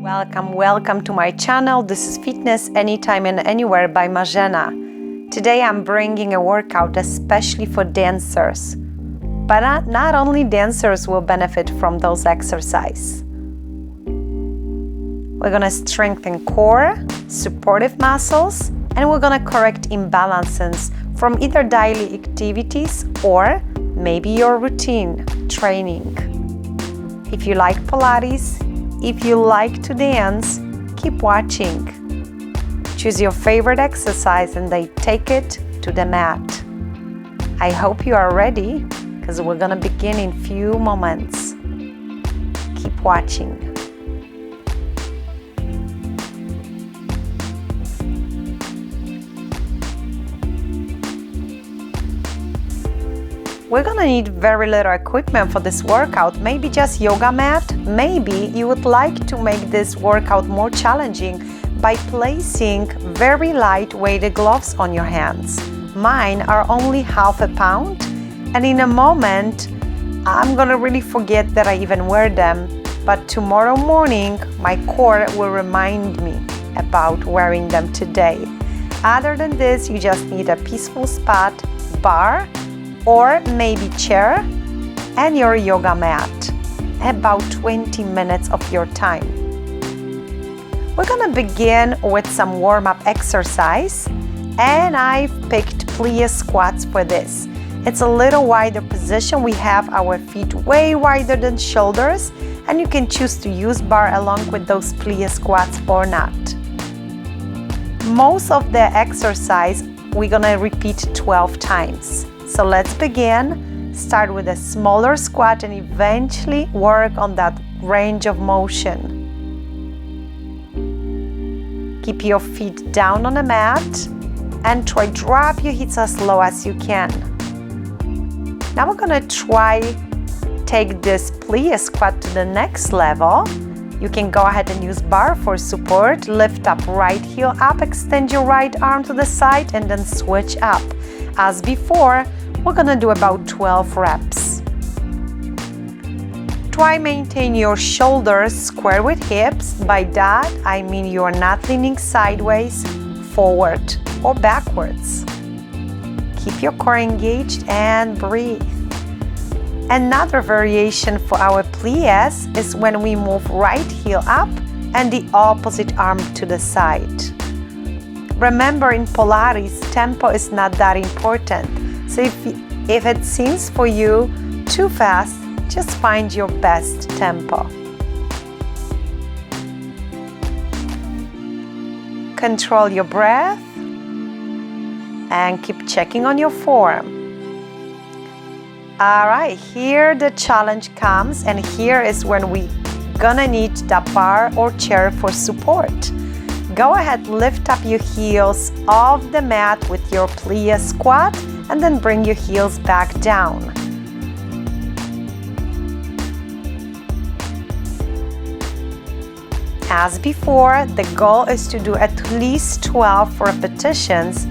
Welcome to my channel. This is Fitness Anytime and Anywhere by Marzena. Today I'm bringing a workout especially for dancers. But not only dancers will benefit from those exercises. We're gonna strengthen core, supportive muscles, and we're gonna correct imbalances from either daily activities or maybe your routine training. If you like Pilates, if you like to dance, keep watching. Choose your favorite exercise and then take it to the mat. I hope you are ready because we're gonna begin in few moments. Keep watching. We're gonna need very little equipment for this workout, maybe just yoga mat. Maybe you would like to make this workout more challenging by placing very light weighted gloves on your hands. Mine are only half a pound, and in a moment I'm gonna really forget that I even wear them, but tomorrow morning my core will remind me about wearing them today. Other than this, you just need a peaceful spot, bar, or maybe chair and your yoga mat. About 20 minutes of your time. We're gonna begin with some warm-up exercise, and I've picked plie squats for this. It's a little wider position. We have our feet way wider than shoulders, and you can choose to use bar along with those plie squats or not. Most of the exercise we're gonna repeat 12 times. So let's begin. Start with a smaller squat and eventually work on that range of motion. Keep your feet down on the mat and try drop your hips as low as you can. Now we're gonna try take this plie squat to the next level. You can go ahead and use bar for support. Lift up right heel up, extend your right arm to the side and then switch up. As before, we're gonna do about 12 reps. Try maintain your shoulders square with hips. By that, I mean you are not leaning sideways, forward, or backwards. Keep your core engaged and breathe. Another variation for our plies is when we move right heel up and the opposite arm to the side. Remember, in Pilates, tempo is not that important. So if it seems for you too fast, just find your best tempo. Control your breath and keep checking on your form. All right, here the challenge comes, and here is when we gonna need the bar or chair for support. Go ahead, lift up your heels off the mat with your plie squat and then bring your heels back down. As before, the goal is to do at least 12 repetitions.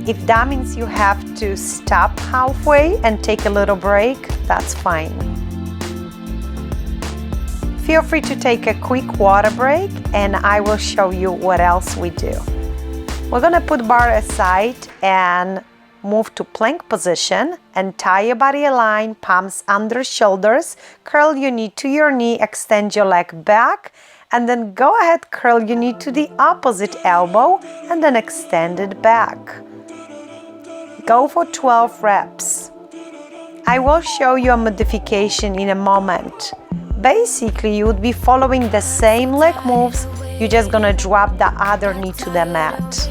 If that means you have to stop halfway and take a little break, that's fine. Feel free to take a quick water break and I will show you what else we do. We're gonna put bar aside and move to plank position and tie your body align, palms under shoulders, curl your knee to your knee, extend your leg back, and then go ahead, curl your knee to the opposite elbow and then extend it back. Go for 12 reps. I will show you a modification in a moment. Basically, you would be following the same leg moves, you're just gonna drop the other knee to the mat.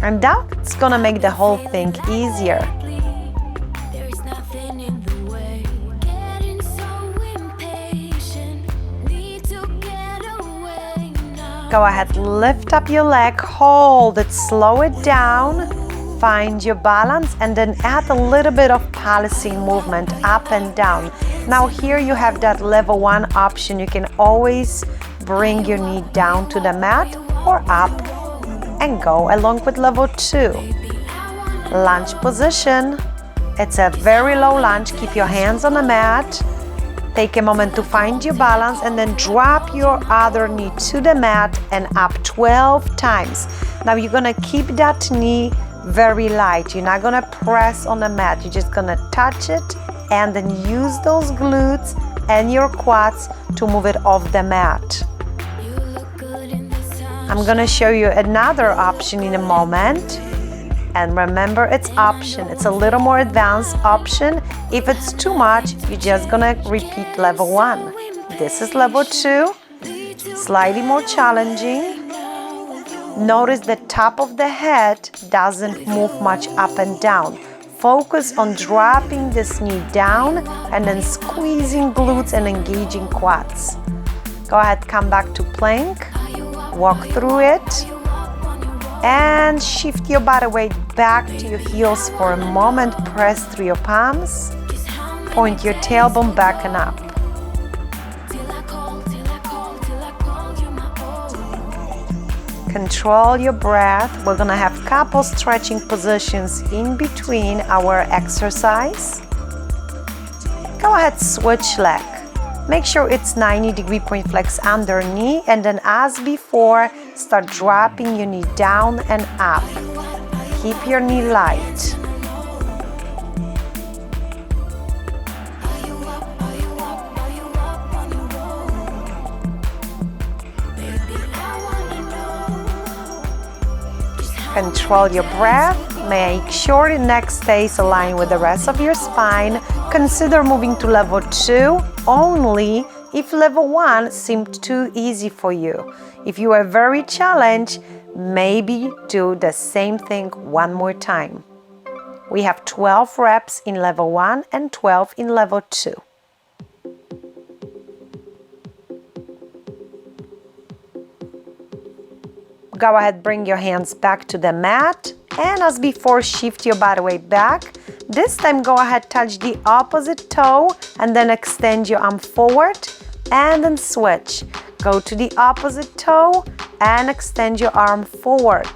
And that's gonna make the whole thing easier. Go ahead, lift up your leg, hold it, slow it down, find your balance, and then add a little bit of pulsing movement up and down. Now here you have that level 1 option. You can always bring your knee down to the mat or up and go along with level 2. Lunge position. It's a very low lunge. Keep your hands on the mat Take a moment to find your balance and then drop your other knee to the mat and up 12 times. Now you're gonna keep that knee very light. You're not gonna press on the mat. You're just gonna touch it and then use those glutes and your quads to move it off the mat. I'm gonna show you another option in a moment. And remember, it's option. It's a little more advanced option. If it's too much, you're just gonna repeat level 1. This is level 2, slightly more challenging. Notice the top of the head doesn't move much up and down. Focus on dropping this knee down and then squeezing glutes and engaging quads. Go ahead, come back to plank, walk through it, and shift your body weight back to your heels for a moment. Press through your palms, point your tailbone back and up. Control your breath. We're gonna have couple stretching positions in between our exercise. Go ahead, switch leg. Make sure it's 90-degree point flex under knee, and then as before, start dropping your knee down and up. Keep your knee light. Control your breath. Make sure the neck stays aligned with the rest of your spine. Consider moving to level 2 only if level 1 seemed too easy for you. If you are very challenged, maybe do the same thing one more time. We have 12 reps in level 1 and 12 in level 2. Go ahead, bring your hands back to the mat, and as before, shift your body weight back. This time, go ahead, touch the opposite toe, and then extend your arm forward, and then switch. Go to the opposite toe, and extend your arm forward.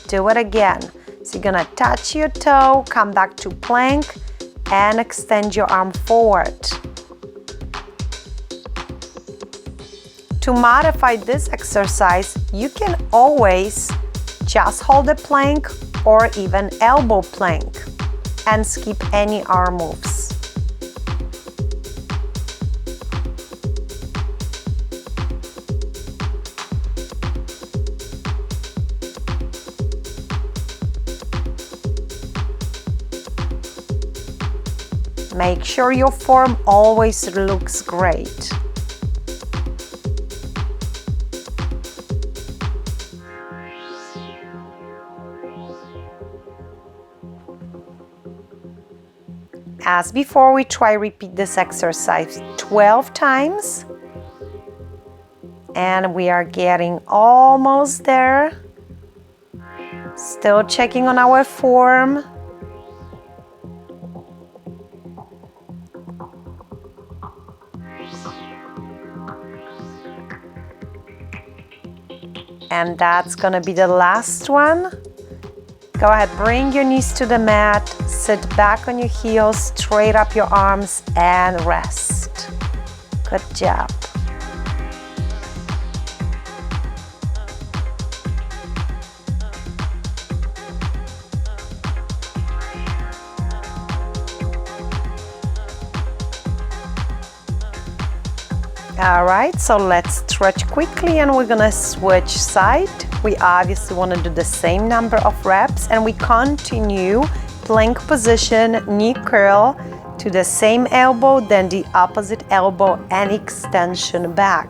Do it again. So you're gonna touch your toe, come back to plank, and extend your arm forward. To modify this exercise, you can always just hold a plank or even elbow plank and skip any arm moves. Make sure your form always looks great. As before, we try repeat this exercise 12 times. And we are getting almost there. Still checking on our form. And that's gonna be the last one. Go ahead, bring your knees to the mat, sit back on your heels, straight up your arms, and rest. Good job. All right, so let's stretch quickly and we're gonna switch side. We obviously wanna do the same number of reps and we continue plank position, knee curl to the same elbow, then the opposite elbow and extension back.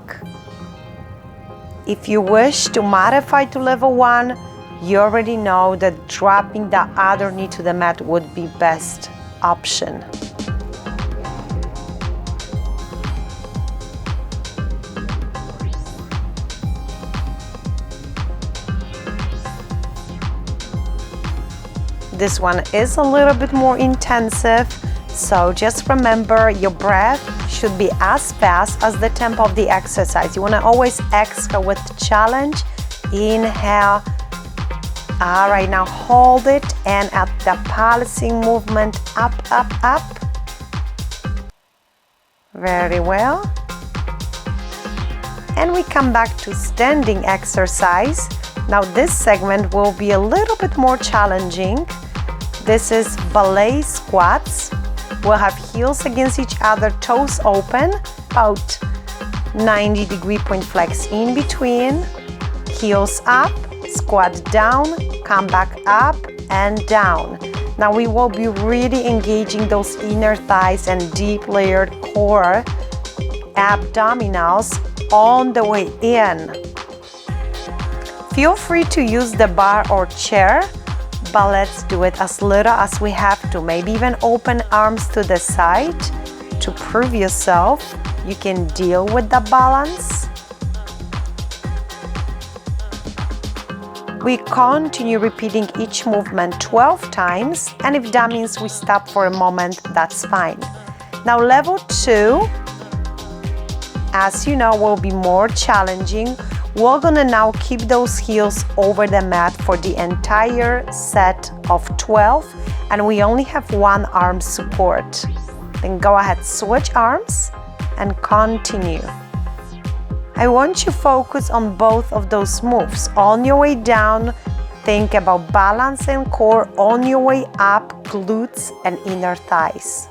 If you wish to modify to level 1, you already know that dropping the other knee to the mat would be best option. This one is a little bit more intensive, so just remember your breath should be as fast as the tempo of the exercise. You want to always exhale with challenge. Inhale. All right, now hold it and at the pulsing movement, up, up, up. Very well. And we come back to standing exercise. Now this segment will be a little bit more challenging. This is ballet squats. We'll have heels against each other, toes open, about 90-degree point flex in between, heels up, squat down, come back up and down. Now we will be really engaging those inner thighs and deep layered core abdominals on the way in. Feel free to use the bar or chair, but let's do it as little as we have to. Maybe even open arms to the side to prove yourself you can deal with the balance. We continue repeating each movement 12 times, and if that means we stop for a moment, that's fine. Now level 2, as you know, will be more challenging. We're gonna now keep those heels over the mat for the entire set of 12, and we only have one arm support. Then go ahead, switch arms and continue. I want you to focus on both of those moves. On your way down, think about balance and core. On your way up, glutes and inner thighs.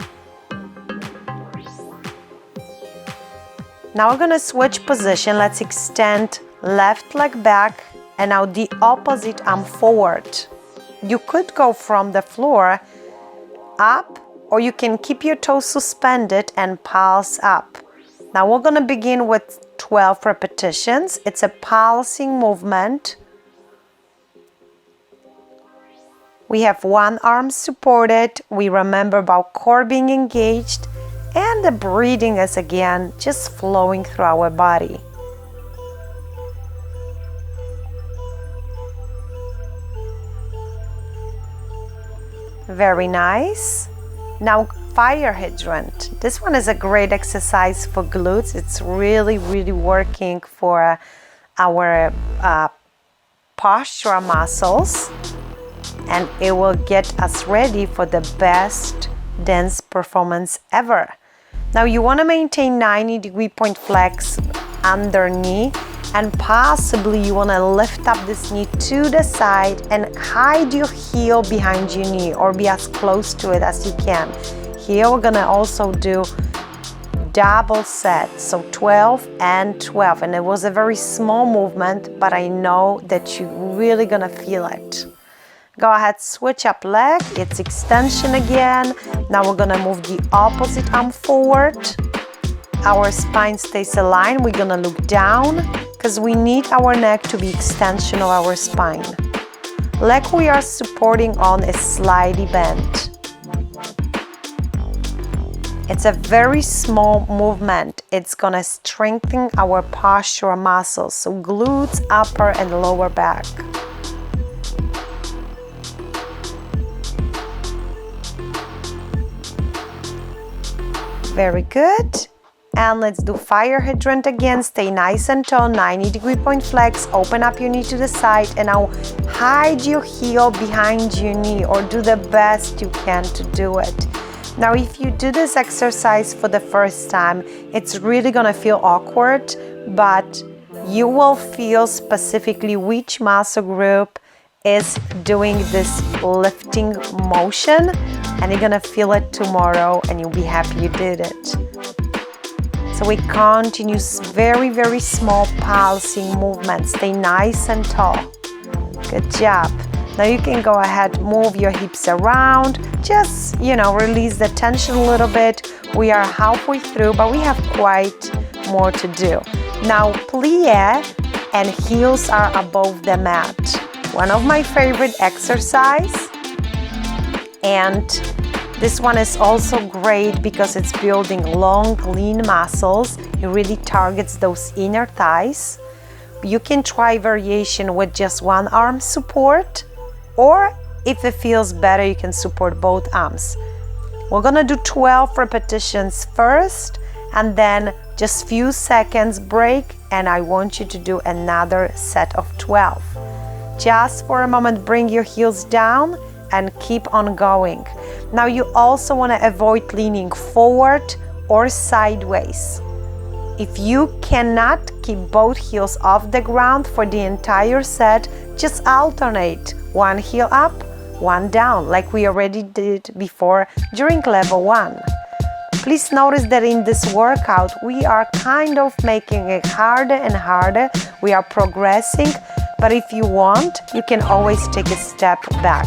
Now we're gonna switch position. Let's extend left leg back and now the opposite arm forward. You could go from the floor up, or you can keep your toes suspended and pulse up. Now we're gonna begin with 12 repetitions. It's a pulsing movement. We have one arm supported. We remember about core being engaged, and the breathing is again just flowing through our body. Very nice. Now fire hydrant. This one is a great exercise for glutes. It's really working for our postural muscles, and it will get us ready for the best dance performance ever. Now you want to maintain 90-degree point flex under knee, and possibly you want to lift up this knee to the side and hide your heel behind your knee, or be as close to it as you can. Here we're gonna also do double sets, so 12 and 12, and it was a very small movement, but I know that you're really gonna feel it. Go ahead, switch up leg, it's extension again. Now we're gonna move the opposite arm forward. Our spine stays aligned. We're gonna look down because we need our neck to be extension of our spine. Leg we are supporting on is slightly bent. It's a very small movement. It's gonna strengthen our postural muscles, so glutes, upper and lower back. Very good. And let's do fire hydrant again. Stay nice and tall, 90-degree point flex. Open up your knee to the side and now hide your heel behind your knee, or do the best you can to do it. Now, if you do this exercise for the first time, it's really gonna feel awkward, but you will feel specifically which muscle group is doing this lifting motion, and you're gonna feel it tomorrow and you'll be happy you did it. So we continue very small pulsing movements. Stay nice and tall. Good job. Now you can go ahead, move your hips around, just, release the tension a little bit. We are halfway through, but we have quite more to do. Now plie and heels are above the mat. One of my favorite exercise, and this one is also great because it's building long, lean muscles. It really targets those inner thighs. You can try variation with just one arm support, or if it feels better, you can support both arms. We're gonna do 12 repetitions first, and then just few seconds break, and I want you to do another set of 12. Just for a moment, bring your heels down and keep on going. Now you also want to avoid leaning forward or sideways. If you cannot keep both heels off the ground for the entire set, just alternate one heel up, one down, like we already did before during level 1. Please notice that in this workout, we are kind of making it harder and harder. We are progressing, but if you want, you can always take a step back.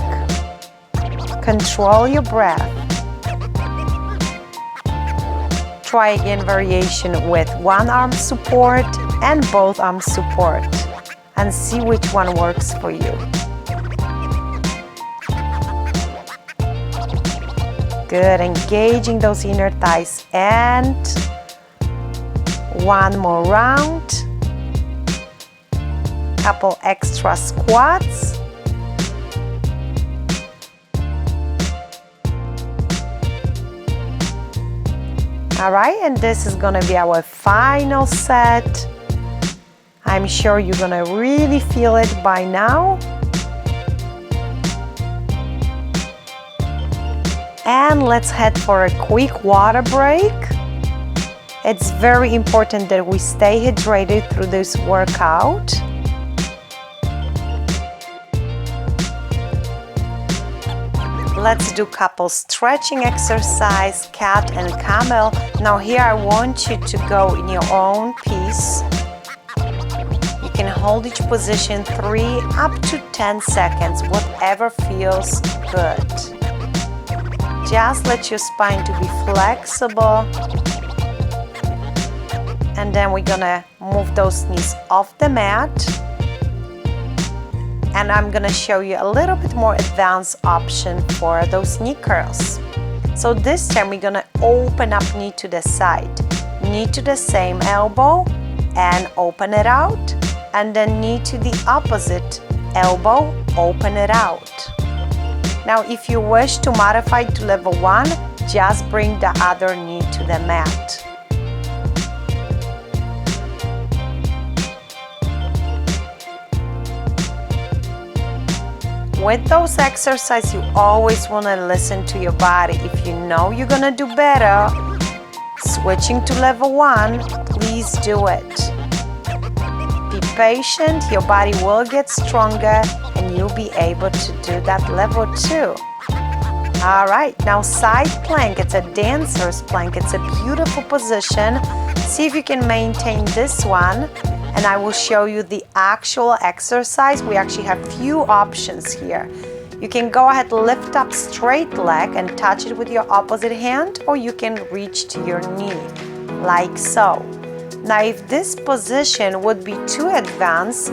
Control your breath. Try again variation with one arm support and both arm support, and see which one works for you. Good, engaging those inner thighs, and one more round. Couple extra squats. All right, and this is gonna be our final set. I'm sure you're gonna really feel it by now. And let's head for a quick water break. It's very important that we stay hydrated through this workout. Let's do couple stretching exercise, cat and camel. Now here I want you to go in your own pace. You can hold each position 3 up to 10 seconds, whatever feels good. Just let your spine to be flexible. And then we're gonna move those knees off the mat. And I'm gonna show you a little bit more advanced option for those knee curls. So this time we're gonna open up knee to the side, knee to the same elbow and open it out, and then knee to the opposite elbow, open it out. Now if you wish to modify to level 1, just bring the other knee to the mat. With those exercises, you always want to listen to your body. If you know you're gonna do better switching to level 1, please do it. Be patient, your body will get stronger and you'll be able to do that level 2. All right, now side plank. It's a dancer's plank. It's a beautiful position. See if you can maintain this one. And I will show you the actual exercise. We actually have few options here. You can go ahead, lift up straight leg and touch it with your opposite hand, or you can reach to your knee, like so. Now, if this position would be too advanced,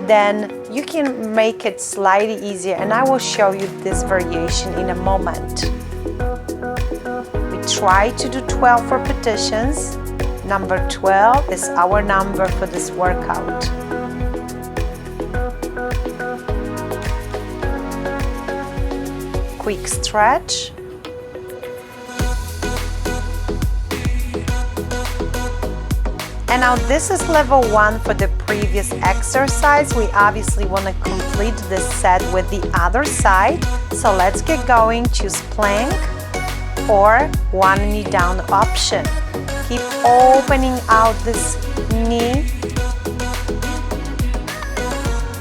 then you can make it slightly easier, and I will show you this variation in a moment. We try to do 12 repetitions. Number 12 is our number for this workout. Quick stretch. And now this is level 1 for the previous exercise. We obviously want to complete this set with the other side. So let's get going. Choose plank or one knee down option. Keep opening out this knee.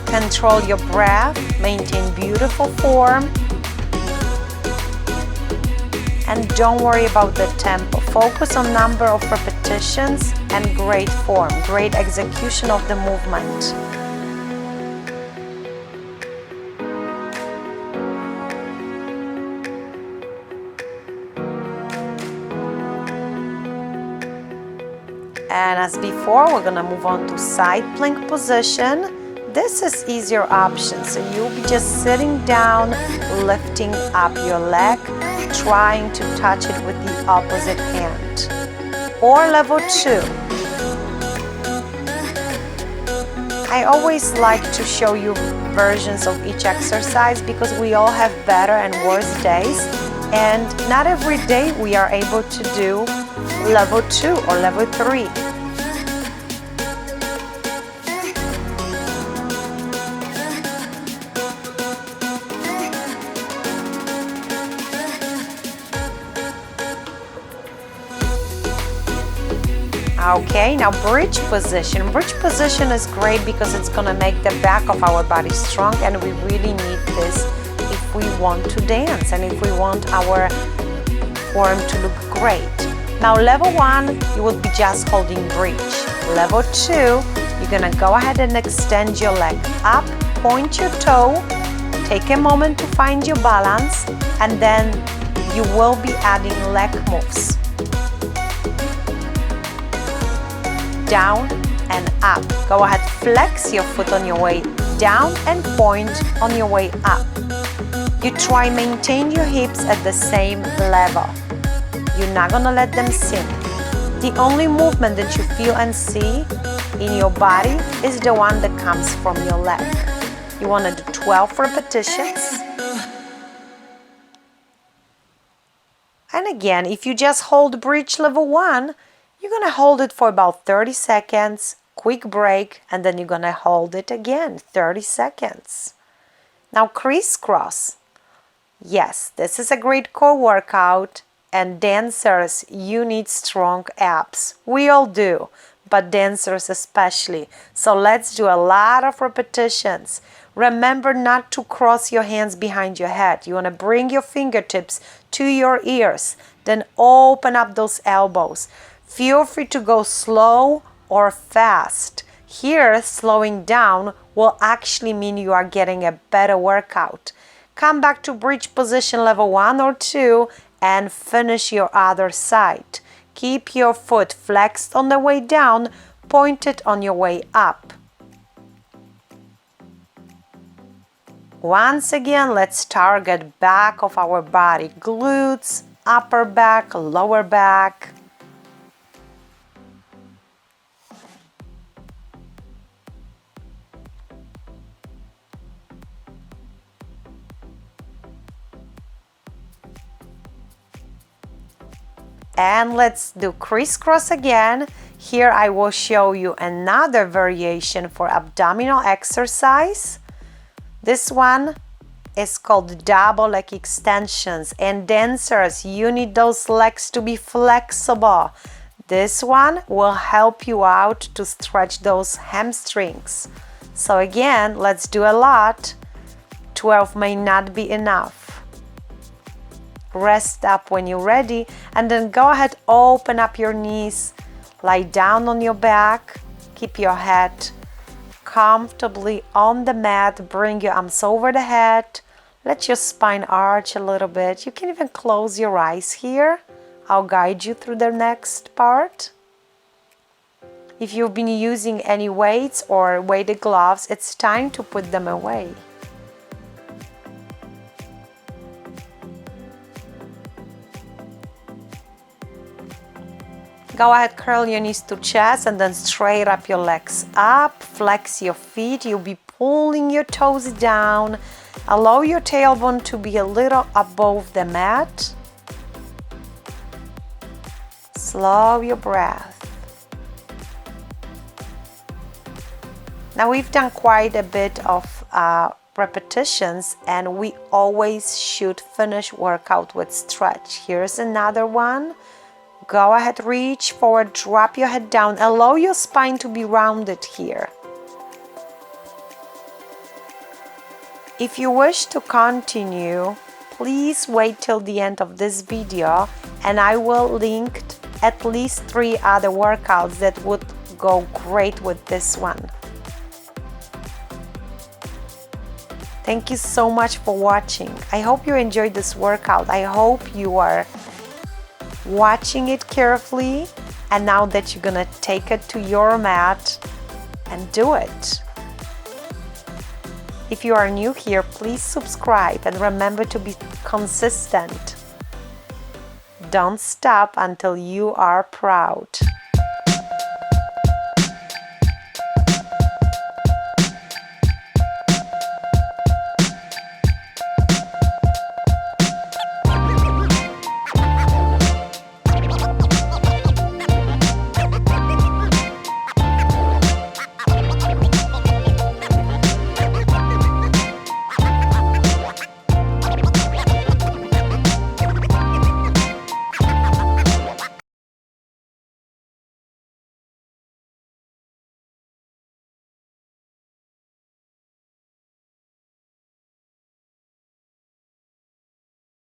Control your breath, maintain beautiful form. And don't worry about the tempo. Focus on number of repetitions and great form, great execution of the movement. And as before, we're gonna move on to side plank position. This is easier option, so you'll be just sitting down, lifting up your leg, trying to touch it with the opposite hand. Or level 2. I always like to show you versions of each exercise because we all have better and worse days, and not every day we are able to do level 2 or level 3. Okay, now bridge position. Bridge position is great because it's gonna make the back of our body strong, and we really need this if we want to dance and if we want our form to look great. Now level 1, you will be just holding bridge. Level 2, you're gonna go ahead and extend your leg up, point your toe, take a moment to find your balance, and then you will be adding leg moves. Down and up. Go ahead, flex your foot on your way down and point on your way up. You try maintain your hips at the same level. You're not gonna let them sink. The only movement that you feel and see in your body is the one that comes from your leg. You wanna do 12 repetitions. And again, if you just hold bridge level 1, you're gonna hold it for about 30 seconds, quick break, and then you're gonna hold it again, 30 seconds. Now crisscross. Yes, this is a great core workout, and dancers, you need strong abs. We all do, but dancers especially. So let's do a lot of repetitions. Remember not to cross your hands behind your head. You wanna bring your fingertips to your ears, then open up those elbows. Feel free to go slow or fast. Here, slowing down will actually mean you are getting a better workout. Come back to bridge position level 1 or 2 and finish your other side. Keep your foot flexed on the way down, pointed on your way up. Once again, let's target back of our body, glutes, upper back, lower back. And let's do crisscross again. Here I will show you another variation for abdominal exercise. This one is called double leg extensions, and dancers, you need those legs to be flexible. This one will help you out to stretch those hamstrings. So again, let's do a lot. 12 may not be enough. Rest up when you're ready, and then go ahead, open up your knees, lie down on your back, keep your head comfortably on the mat, bring your arms over the head, let your spine arch a little bit. You can even close your eyes here. I'll guide you through the next part. If you've been using any weights or weighted gloves, it's time to put them away. Go ahead, curl your knees to chest and then straight up your legs up. Flex your feet. You'll be pulling your toes down. Allow your tailbone to be a little above the mat. Slow your breath. Now we've done quite a bit of repetitions, and we always should finish workout with stretch. Here's another one. Go ahead, reach forward, drop your head down. Allow your spine to be rounded here. If you wish to continue, please wait till the end of this video, and I will link at least 3 other workouts that would go great with this one. Thank you so much for watching. I hope you enjoyed this workout. I hope you are watching it carefully, and now that you're gonna take it to your mat and do it. If you are new here, please subscribe and remember to be consistent. Don't stop until you are proud.